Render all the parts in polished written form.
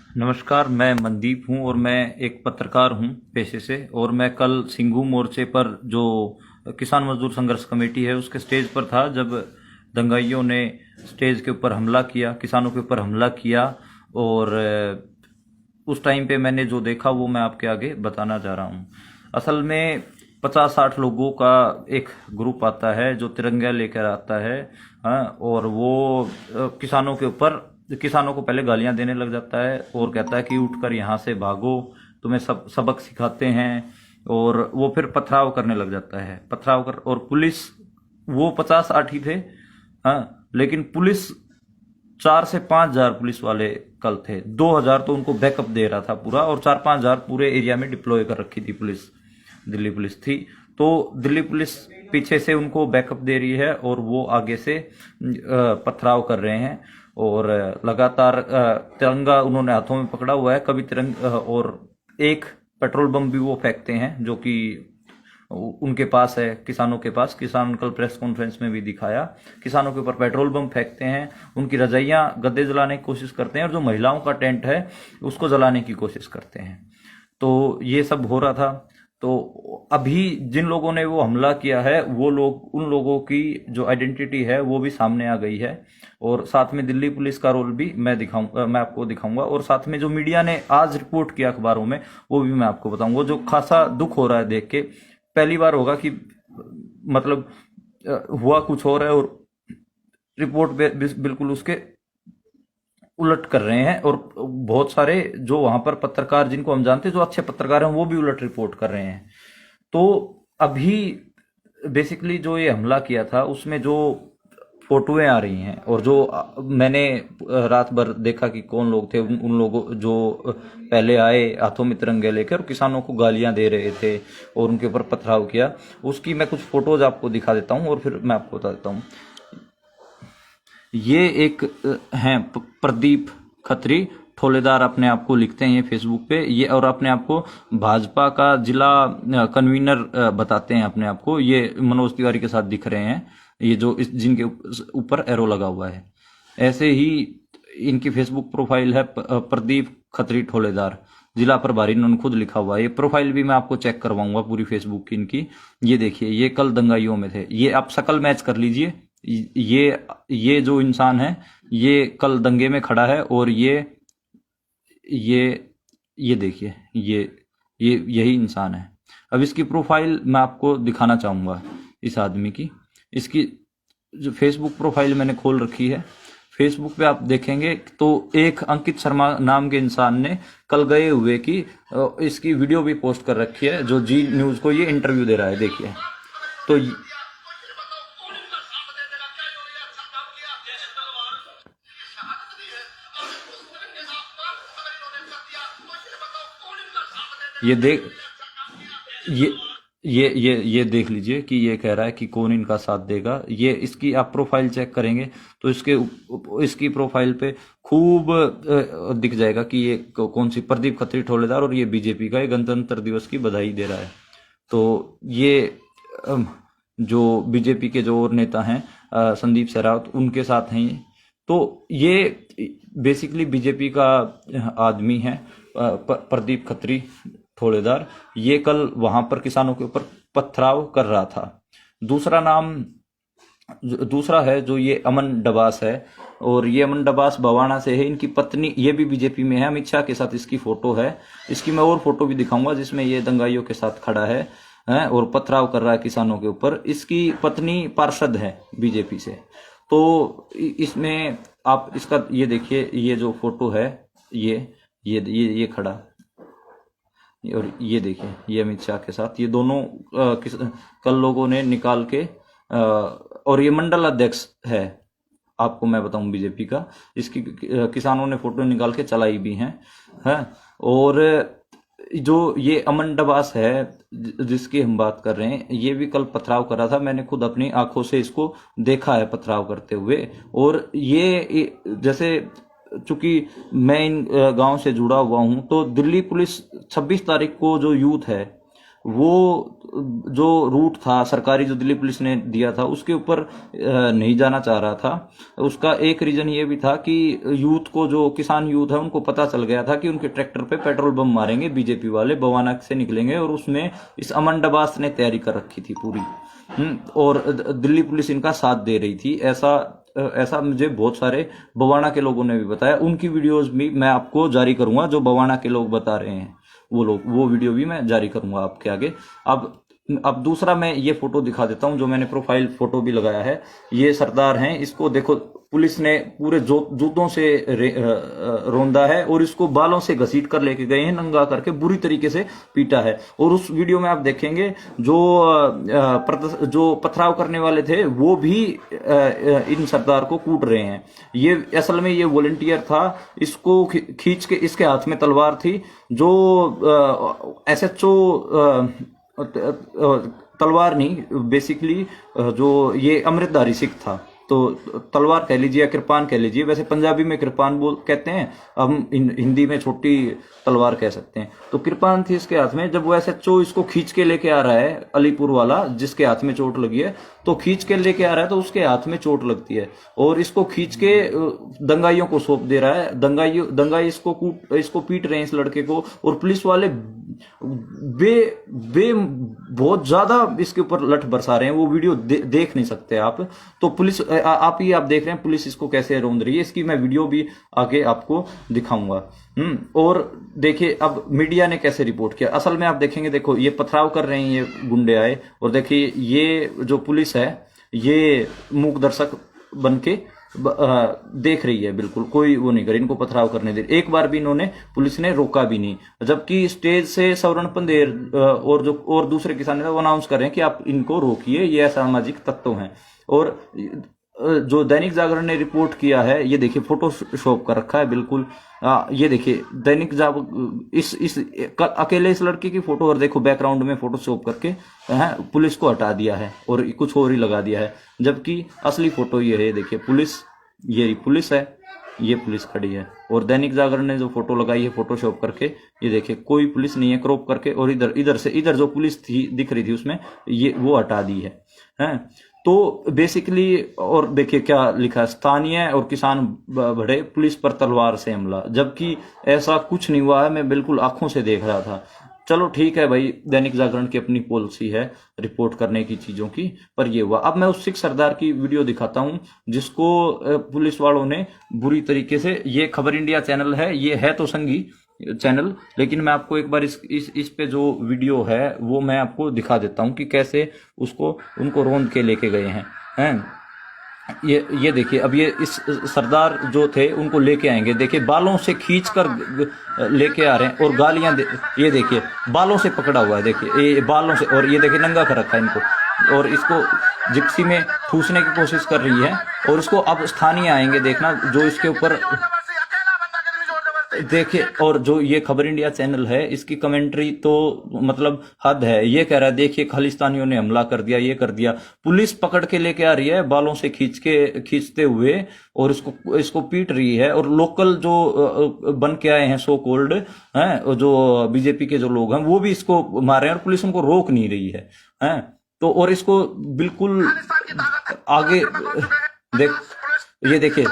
नमस्कार, मैं मनदीप हूँ और मैं एक पत्रकार हूँ पेशे से। और मैं कल सिंघू मोर्चे पर जो किसान मजदूर संघर्ष कमेटी है उसके स्टेज पर था जब दंगाइयों ने स्टेज के ऊपर हमला किया, किसानों के ऊपर हमला किया। और उस टाइम पे मैंने जो देखा वो मैं आपके आगे बताना चाह रहा हूँ। असल में 50-60 लोगों का एक ग्रुप आता है जो तिरंगा लेकर आता है। हाँ, और वो किसानों को पहले गालियां देने लग जाता है और कहता है कि उठकर यहाँ से भागो, तुम्हें सबक सिखाते हैं। और वो फिर पथराव करने लग जाता है, पथराव कर। और पुलिस, वो 50-60 ही थे। हाँ, लेकिन पुलिस 4 से 5 हजार पुलिस वाले कल थे। 2 हजार तो उनको बैकअप दे रहा था पूरा, और 4-5 हजार पूरे एरिया में डिप्लॉय कर रखी थी पुलिस, दिल्ली पुलिस थी। तो दिल्ली पुलिस पीछे से उनको बैकअप दे रही है और वो आगे से पथराव कर रहे हैं। और लगातार तिरंगा उन्होंने हाथों में पकड़ा हुआ है, कभी तिरंगा, और एक पेट्रोल बम भी वो फेंकते हैं जो कि उनके पास है, किसानों के पास। किसान कल प्रेस कॉन्फ्रेंस में भी दिखाया, किसानों के ऊपर पेट्रोल बम फेंकते हैं, उनकी रजाइयां गद्दे जलाने की कोशिश करते हैं, और जो महिलाओं का टेंट है उसको जलाने की कोशिश करते हैं। तो ये सब हो रहा था। तो अभी जिन लोगों ने वो हमला किया है वो लोग, उन लोगों की जो आइडेंटिटी है वो भी सामने आ गई है। और साथ में दिल्ली पुलिस का रोल भी मैं आपको दिखाऊंगा। और साथ में जो मीडिया ने आज रिपोर्ट किया अखबारों में वो भी मैं आपको बताऊंगा। जो खासा दुख हो रहा है देख के, पहली बार होगा कि मतलब हुआ कुछ और है और रिपोर्ट बिल्कुल उसके उलट कर रहे हैं। और बहुत सारे जो वहां पर पत्रकार, जिनको हम जानते हैं, जो अच्छे पत्रकार हैं, वो भी उलट रिपोर्ट कर रहे हैं। तो अभी बेसिकली जो ये हमला किया था उसमें जो फोटोएं आ रही हैं, और जो मैंने रात भर देखा कि कौन लोग थे, उन लोगों जो पहले आए हाथों में तिरंगे लेकर और किसानों को गालियां दे रहे थे और उनके ऊपर पथराव किया, उसकी मैं कुछ फोटोज आपको दिखा देता हूं और फिर मैं आपको बता देता हूं। ये एक हैं प्रदीप खत्री ठोलेदार, अपने आप को लिखते हैं ये फेसबुक पे ये, और अपने आप को भाजपा का जिला कन्वीनर बताते हैं अपने आप को। ये मनोज तिवारी के साथ दिख रहे हैं, ये जो जिनके ऊपर एरो लगा हुआ है। ऐसे ही इनकी फेसबुक प्रोफाइल है, प्रदीप खत्री ठोलेदार, जिला प्रभारी, इन्होंने खुद लिखा हुआ है। ये प्रोफाइल भी मैं आपको चेक करवाऊंगा पूरी फेसबुक की इनकी। ये देखिए, ये कल दंगाइयों में थे। ये आप शक्ल मैच कर लीजिए। ये जो इंसान है ये कल दंगे में खड़ा है, और ये ये देखिए, ये यही इंसान है। अब इसकी प्रोफाइल मैं आपको दिखाना चाहूंगा इस आदमी की। इसकी जो फेसबुक प्रोफाइल मैंने खोल रखी है, फेसबुक पे आप देखेंगे तो एक अंकित शर्मा नाम के इंसान ने कल गए हुए की इसकी वीडियो भी पोस्ट कर रखी है, जो जी न्यूज को ये इंटरव्यू दे रहा है। देखिए तो ये देख ये ये देख लीजिए कि ये कह रहा है कि कौन इनका साथ देगा। ये इसकी आप प्रोफाइल चेक करेंगे तो इसकी प्रोफाइल पे खूब दिख जाएगा कि ये कौन सी, प्रदीप खत्री ठोलेदार, और ये बीजेपी का, ये गणतंत्र दिवस की बधाई दे रहा है। तो ये जो बीजेपी के जो और नेता हैं, संदीप सहरावत, उनके साथ हैं ये। तो ये बेसिकली बीजेपी का आदमी है, प्रदीप खत्री ठोलेदार। ये कल वहां पर किसानों के ऊपर पथराव कर रहा था। दूसरा है जो ये अमन डबास है, और ये अमन डबास बवाना से है। इनकी पत्नी ये भी बीजेपी में है, अमित शाह के साथ इसकी फोटो है। इसकी मैं और फोटो भी दिखाऊंगा जिसमें ये दंगाइयों के साथ खड़ा है और पथराव कर रहा है किसानों के ऊपर। इसकी पत्नी पार्षद है बीजेपी से। तो इसमें आप इसका ये देखिए, ये जो फोटो है, ये खड़ा, और ये देखिए ये अमित शाह के साथ, ये दोनों कल लोगों ने निकाल के और ये मंडल अध्यक्ष है, आपको मैं बताऊं बीजेपी का। इसकी किसानों ने फोटो निकाल के चलाई भी है। और जो ये अमन डबास है जिसकी हम बात कर रहे हैं, ये भी कल पथराव कर रहा था। मैंने खुद अपनी आंखों से इसको देखा है पथराव करते हुए। और ये जैसे, चूंकि मैं इन गांव से जुड़ा हुआ हूं, तो दिल्ली पुलिस 26 तारीख को जो यूथ है वो जो रूट था सरकारी, जो दिल्ली पुलिस ने दिया था, उसके ऊपर नहीं जाना चाह रहा था। उसका एक रीजन ये भी था कि यूथ को, जो किसान यूथ है, उनको पता चल गया था कि उनके ट्रैक्टर पे पेट्रोल बम मारेंगे बीजेपी वाले, बवाना से निकलेंगे, और उसमें इस अमन डबास ने तैयारी कर रखी थी पूरी। और दिल्ली पुलिस इनका साथ दे रही थी, ऐसा ऐसा मुझे बहुत सारे बवाना के लोगों ने भी बताया। उनकी वीडियोस भी मैं आपको जारी करूंगा, जो बवाना के लोग बता रहे हैं, वो वीडियो भी मैं जारी करूंगा आपके आगे। अब दूसरा मैं ये फोटो दिखा देता हूं, जो मैंने प्रोफाइल फोटो भी लगाया है। ये सरदार हैं, इसको देखो, पुलिस ने पूरे जूतों से रौंदा है, और इसको बालों से घसीट कर लेके गए हैं, नंगा करके बुरी तरीके से पीटा है। और उस वीडियो में आप देखेंगे जो पथराव करने वाले थे, वो भी इन सरदार को कूट रहे हैं। ये असल में ये वॉलंटियर था, इसको खींच के, इसके हाथ में तलवार थी, जो SHO तलवार नहीं, बेसिकली जो ये अमृतधारी सिख था, तो तलवार कह लीजिए या कृपान कह लीजिए, वैसे पंजाबी में कृपान कहते हैं, हम हिंदी में छोटी तलवार कह सकते हैं। तो कृपान थी इसके हाथ में। जब वो SHO इसको खींच के लेके आ रहा है, अलीपुर वाला जिसके हाथ में चोट लगी है, तो खींच के लेके आ रहा है, तो उसके हाथ में चोट लगती है, और इसको खींच के दंगाइयों को सौंप दे रहा है। दंगाई इसको पीट रहे हैं, इस लड़के को, और पुलिस वाले बहुत ज्यादा इसके ऊपर लठ बरसा रहे हैं। वो वीडियो देख नहीं सकते आप, तो पुलिस आप देख रहे हैं पुलिस इसको कैसे रौंद रही है। इसकी मैं वीडियो भी आगे आपको दिखाऊंगा। और देखिए अब मीडिया ने कैसे रिपोर्ट किया। असल में आप देखेंगे, देखो ये पथराव कर रहे हैं, ये गुंडे आए, और देखिए ये जो पुलिस है, ये मूक दर्शक बन के देख रही है, बिल्कुल कोई वो नहीं करे, इनको पथराव करने दे। एक बार भी इन्होंने, पुलिस ने रोका भी नहीं, जबकि स्टेज से सवर्ण पंदेर और दूसरे किसान वो अनाउंस कर रहे हैं कि आप इनको रोकिए, ये असामाजिक तत्व हैं। और जो दैनिक जागरण ने रिपोर्ट किया है, ये देखिए फोटोशॉप कर रखा है बिल्कुल। ये देखिए दैनिक जागरण इस अकेले इस लड़के की फोटो, और देखो बैकग्राउंड में फोटोशॉप करके पुलिस को हटा दिया है और कुछ और ही लगा दिया है, जबकि असली फोटो ये है। देखिए पुलिस, ये पुलिस है, ये पुलिस खड़ी है, और दैनिक जागरण ने जो फोटो लगाई है फोटोशॉप करके, ये देखिए कोई पुलिस नहीं है, क्रॉप करके, और इधर जो पुलिस थी दिख रही थी उसमें, ये वो हटा दी है। तो बेसिकली, और देखिए क्या लिखा है, स्थानीय और किसान बढ़े, पुलिस पर तलवार से हमला, जबकि ऐसा कुछ नहीं हुआ है, मैं बिल्कुल आंखों से देख रहा था। चलो ठीक है भाई, दैनिक जागरण की अपनी पॉलिसी है रिपोर्ट करने की चीजों की, पर ये हुआ। अब मैं उस सिख सरदार की वीडियो दिखाता हूं, जिसको पुलिस वालों ने बुरी तरीके से, ये खबर इंडिया चैनल है, ये है तो संघी चैनल, लेकिन मैं आपको एक बार इस पे जो वीडियो है वो मैं आपको दिखा देता हूं कि कैसे उनको रौंद के लेके गए हैं। ये देखिए, अब ये इस सरदार जो थे उनको लेके आएंगे, देखिए बालों से खींच कर लेके आ रहे हैं, और गालियां ये देखिए बालों से पकड़ा हुआ है, देखिए ये बालों से, और ये देखिए नंगा कर रखा है इनको, और इसको जिप्सी में ठूसने की कोशिश कर रही है। और इसको अब स्थानीय आएंगे, देखना, जो इसके ऊपर देखिए। और जो ये खबर इंडिया चैनल है, इसकी कमेंट्री तो मतलब हद है। ये कह रहा है देखिए खालिस्तानियों ने हमला कर दिया, ये कर दिया, पुलिस पकड़ के लेके आ रही है बालों से खींचते हुए, और इसको पीट रही है। और लोकल जो बन के आए हैं सो कोल्ड हैं, जो बीजेपी के जो लोग हैं, वो भी इसको मार रहे हैं, और पुलिस उनको रोक नहीं रही है। तो और इसको बिल्कुल आगे देख, ये देखिए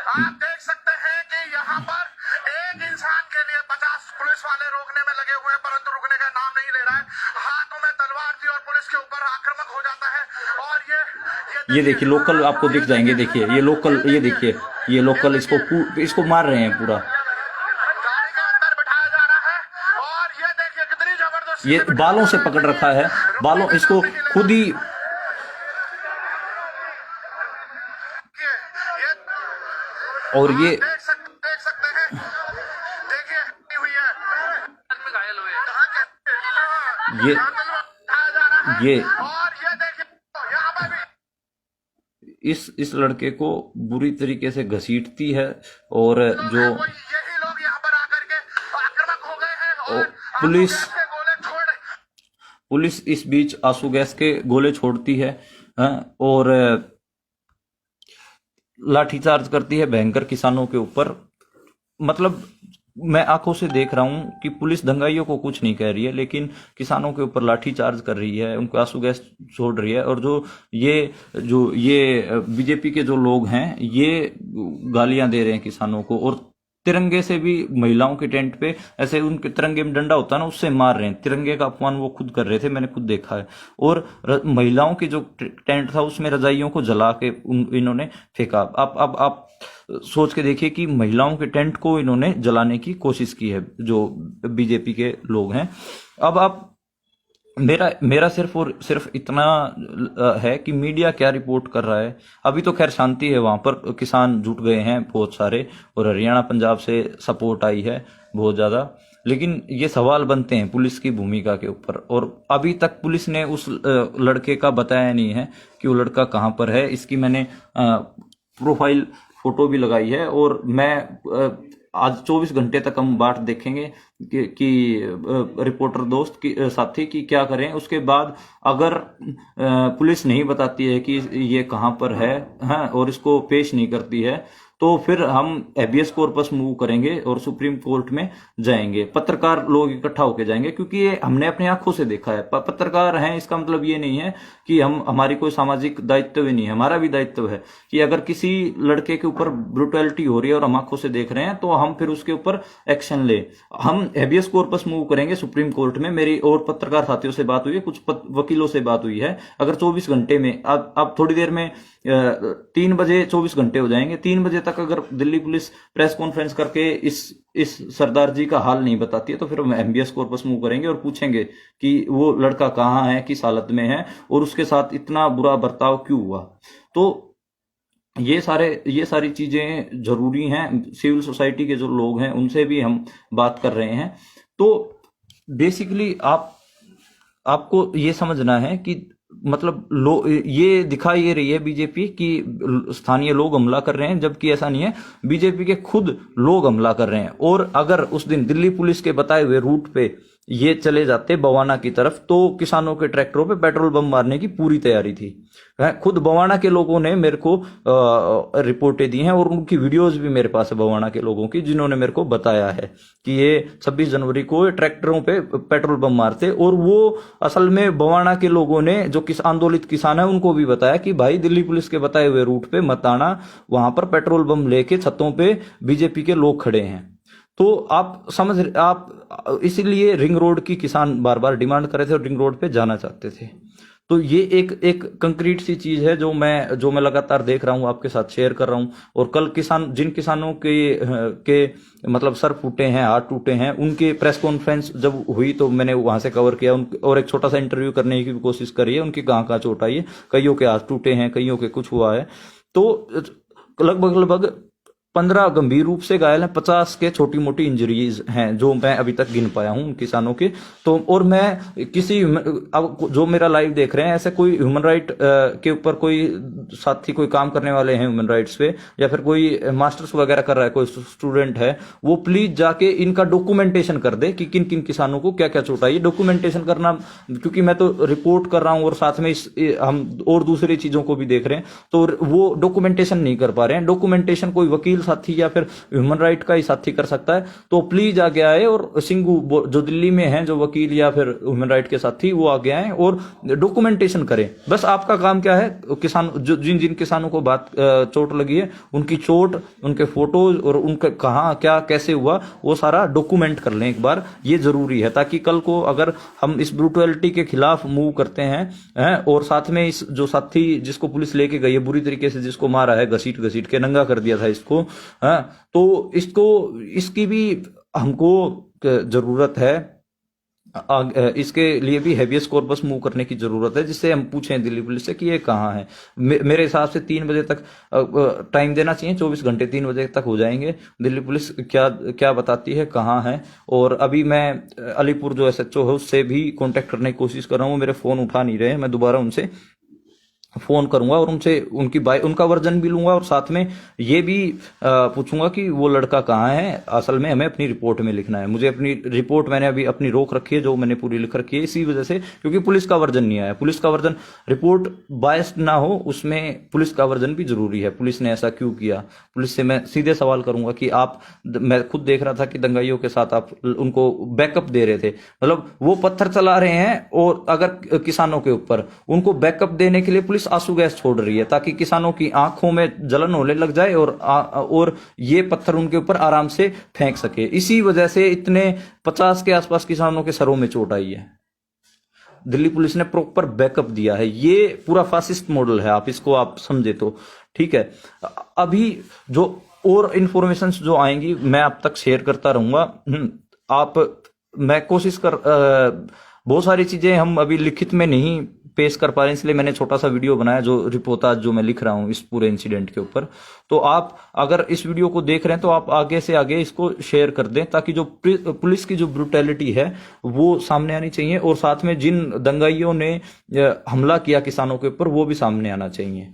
आप देख सकते हैं कि यहाँ पर एक इंसान के लिए 50 पुलिस वाले रोकने में लगे हुए हैं, परंतु रुकने का नाम नहीं ले रहा है। हाथों में तलवार थी और पुलिस के ऊपर आक्रामक हो जाता है। और ये देखिए लोकल आपको दिख जाएंगे, देखिए ये लोकल, ये देखिए ये लोकल इसको मार रहे हैं पूरा। गाड़ी के अंदर बिठाया जा रहा है, और ये देखिए कितनी जबरदस्त, ये बालों से पकड़ रखा है, बालों, इसको खुद ही। और ये देख सकते हैं, देखिए हुई है, घायल हुए, ये और ये देखिए यहाँ पर भी इस लड़के को बुरी तरीके से घसीटती है, और जो यही लोग यहाँ पर आकर के आक्रामक हो गए हैं, और पुलिस इस बीच आंसू गैस के गोले छोड़ती है, और लाठीचार्ज करती है भयंकर किसानों के ऊपर। मतलब मैं आंखों से देख रहा हूं कि पुलिस दंगाइयों को कुछ नहीं कह रही है, लेकिन किसानों के ऊपर लाठी चार्ज कर रही है, उनको आंसू गैस छोड़ रही है। और जो ये बीजेपी के जो लोग हैं ये गालियां दे रहे हैं किसानों को, और तिरंगे से भी महिलाओं के टेंट पे ऐसे उनके तिरंगे में डंडा होता है ना, उससे मार रहे हैं। तिरंगे का अपमान वो खुद कर रहे थे, मैंने खुद देखा है। और महिलाओं की जो टेंट था उसमें रजाइयों को जला के इन्होंने फेंका। आप सोच के देखिए कि महिलाओं के टेंट को इन्होंने जलाने की कोशिश की है जो बीजेपी के लोग हैं। अब आप मेरा मेरा सिर्फ और सिर्फ इतना है कि मीडिया क्या रिपोर्ट कर रहा है। अभी तो खैर शांति है, वहां पर किसान जुट गए हैं बहुत सारे, और हरियाणा पंजाब से सपोर्ट आई है बहुत ज्यादा। लेकिन ये सवाल बनते हैं पुलिस की भूमिका के ऊपर, और अभी तक पुलिस ने उस लड़के का बताया नहीं है कि वो लड़का कहाँ पर है। इसकी मैंने प्रोफाइल फोटो भी लगाई है, और मैं आज 24 घंटे तक हम बाट देखेंगे कि रिपोर्टर दोस्त की साथी की क्या करें। उसके बाद अगर पुलिस नहीं बताती है कि ये कहाँ पर है, हाँ, और इसको पेश नहीं करती है, तो फिर हम हैबियस कॉर्पस मूव करेंगे और सुप्रीम कोर्ट में जाएंगे। पत्रकार लोग इकट्ठा होकर जाएंगे, क्योंकि ये हमने अपनी आंखों से देखा है। पत्रकार हैं इसका मतलब ये नहीं है कि हमारी कोई सामाजिक दायित्व ही नहीं है। हमारा भी दायित्व है कि अगर किसी लड़के के ऊपर ब्रुटैलिटी हो रही है और हम आंखों से देख रहे हैं, तो हम फिर उसके ऊपर एक्शन ले। हम हैबियस कॉर्पस मूव करेंगे सुप्रीम कोर्ट में। मेरी और पत्रकार साथियों से बात हुई है, कुछ वकीलों से बात हुई है। अगर 24 घंटे में, अब थोड़ी देर में 3 बजे 24 घंटे हो जाएंगे, 3 बजे तक अगर दिल्ली पुलिस प्रेस कॉन्फ्रेंस करके इस सरदार जी का हाल नहीं बताती है, तो फिर हम हैबियस कॉर्पस मूव करेंगे और पूछेंगे कि वो लड़का कहाँ है, किस हालत में है, और उसके साथ इतना बुरा बर्ताव क्यों हुआ। तो ये सारी चीजें जरूरी हैं। सिविल सोसाइटी के जो लोग हैं उनसे भी हम बात कर रहे हैं। तो बेसिकली आपको ये समझना है कि मतलब ये दिखा ये रही है बीजेपी कि स्थानीय लोग हमला कर रहे हैं, जबकि ऐसा नहीं है। बीजेपी के खुद लोग हमला कर रहे हैं। और अगर उस दिन दिल्ली पुलिस के बताए हुए रूट पे ये चले जाते बवाना की तरफ, तो किसानों के ट्रैक्टरों पे पेट्रोल बम मारने की पूरी तैयारी थी। खुद बवाना के लोगों ने मेरे को रिपोर्टें दी हैं, और उनकी वीडियोस भी मेरे पास है बवाना के लोगों की, जिन्होंने मेरे को बताया है कि ये 26 जनवरी को ट्रैक्टरों पे पेट्रोल बम मारते। और वो असल में बवाना के लोगों ने, जो आंदोलित किसान है, उनको भी बताया कि भाई दिल्ली पुलिस के बताए हुए रूट पे मत आना, वहां पर पेट्रोल बम लेके छतों पे बीजेपी के लोग खड़े हैं। तो आप इसीलिए रिंग रोड की किसान बार बार डिमांड कर रहे थे और रिंग रोड पे जाना चाहते थे। तो ये एक कंक्रीट सी चीज है जो मैं लगातार देख रहा हूं, आपके साथ शेयर कर रहा हूं। और कल जिन किसानों के मतलब सर फूटे हैं, हाथ टूटे हैं, उनके प्रेस कॉन्फ्रेंस जब हुई तो मैंने वहां से कवर किया और एक छोटा सा इंटरव्यू करने की भी कोशिश करी है। उनकी कहाँ चोट आई है, कईयों के हाथ टूटे हैं, कईयों के कुछ हुआ है। तो लगभग 15 गंभीर रूप से घायल हैं, 50 के छोटी मोटी इंजरीज हैं जो मैं अभी तक गिन पाया हूं किसानों के। तो और मैं अब जो मेरा लाइव देख रहे हैं, ऐसे कोई ह्यूमन राइट के ऊपर कोई साथी, कोई काम करने वाले हैं ह्यूमन राइट्स पे, या फिर कोई मास्टर्स वगैरह कर रहा है, कोई स्टूडेंट है, वो प्लीज जाके इनका डॉक्यूमेंटेशन कर दे कि किन किन किसानों को क्या क्या चोट आई है। डॉक्यूमेंटेशन करना, क्योंकि मैं तो रिपोर्ट कर रहा हूं और साथ में हम और दूसरी चीजों को भी देख रहे हैं, तो वो डॉक्यूमेंटेशन नहीं कर पा रहे हैं। डॉक्यूमेंटेशन कोई वकील साथी या फिर ह्यूमन राइट का ही साथी कर सकता है। तो प्लीज आगे आए, और सिंघू जो दिल्ली में हैं, जो वकील या फिर ह्यूमन राइट के साथी, वो आगे आए और डॉक्यूमेंटेशन करें। बस आपका काम क्या है, किसान जिन किसानों को चोट लगी है, उनकी चोट, उनके फोटोज और उनका कहाँ क्या कैसे हुआ, वो सारा डॉक्यूमेंट कर लें एक बार। ये जरूरी है, ताकि कल को अगर हम इस ब्रूटलिटी के खिलाफ मूव करते हैं और साथ में इस जो साथी जिसको पुलिस लेके गई है, बुरी तरीके से जिसको मारा है, घसीट के नंगा कर दिया था इसको, तो इसकी भी हमको जरूरत है। इसके लिए भी हैबियस कॉर्पस मूव करने की जरूरत है, जिससे हम पूछें दिल्ली पुलिस से कि ये कहाँ है। मेरे हिसाब से 3 बजे तक टाइम देना चाहिए, 24 घंटे 3 बजे तक हो जाएंगे। दिल्ली पुलिस क्या बताती है, कहाँ है। और अभी मैं अलीपुर जो SHO है उससे भी कांटेक्ट करने की कोशिश कर रहा हूँ, मेरे फोन उठा नहीं रहे, मैं दोबारा उनसे फोन करूंगा और उनसे उनका वर्जन भी लूंगा और साथ में ये भी पूछूंगा कि वो लड़का कहाँ है। असल में हमें अपनी रिपोर्ट में लिखना है, मुझे अपनी रिपोर्ट मैंने अभी अपनी रोक रखी है जो मैंने पूरी लिख रखी है इसी वजह से, क्योंकि पुलिस का वर्जन नहीं आया। पुलिस का वर्जन, रिपोर्ट बायस्ड ना हो, उसमें पुलिस का वर्जन भी जरूरी है। पुलिस ने ऐसा क्यों किया, पुलिस से मैं सीधे सवाल करूंगा कि आप, मैं खुद देख रहा था कि दंगाइयों के साथ आप उनको बैकअप दे रहे थे, मतलब वो पत्थर चला रहे हैं और अगर किसानों के ऊपर उनको बैकअप देने के लिए पुलिस आंसू गैस छोड़ रही है ताकि किसानों की आंखों में जलन होने लग जाए और ये पत्थर उनके ऊपर आराम से फेंक सके। इसी वजह से इतने 50 के आसपास किसानों के सरों में चोट आई है। दिल्ली पुलिस ने प्रॉपर बैकअप दिया है। ये पूरा फासिस्ट मॉडल है, आप इसको आप समझे तो ठीक है। अभी जो और इंफॉर्मेशन जो आएंगी मैं आप तक शेयर करता रहूंगा। मैं कोशिश कर बहुत सारी चीजें हम अभी लिखित में नहीं पेश कर पा रहे हैं, इसलिए मैंने छोटा सा वीडियो बनाया जो रिपोर्टाज जो मैं लिख रहा हूं इस पूरे इंसिडेंट के ऊपर। तो आप अगर इस वीडियो को देख रहे हैं तो आप आगे से आगे इसको शेयर कर दें ताकि जो पुलिस की जो ब्रूटैलिटी है वो सामने आनी चाहिए और साथ में जिन दंगाइयों ने हमला किया किसानों के ऊपर वो भी सामने आना चाहिए।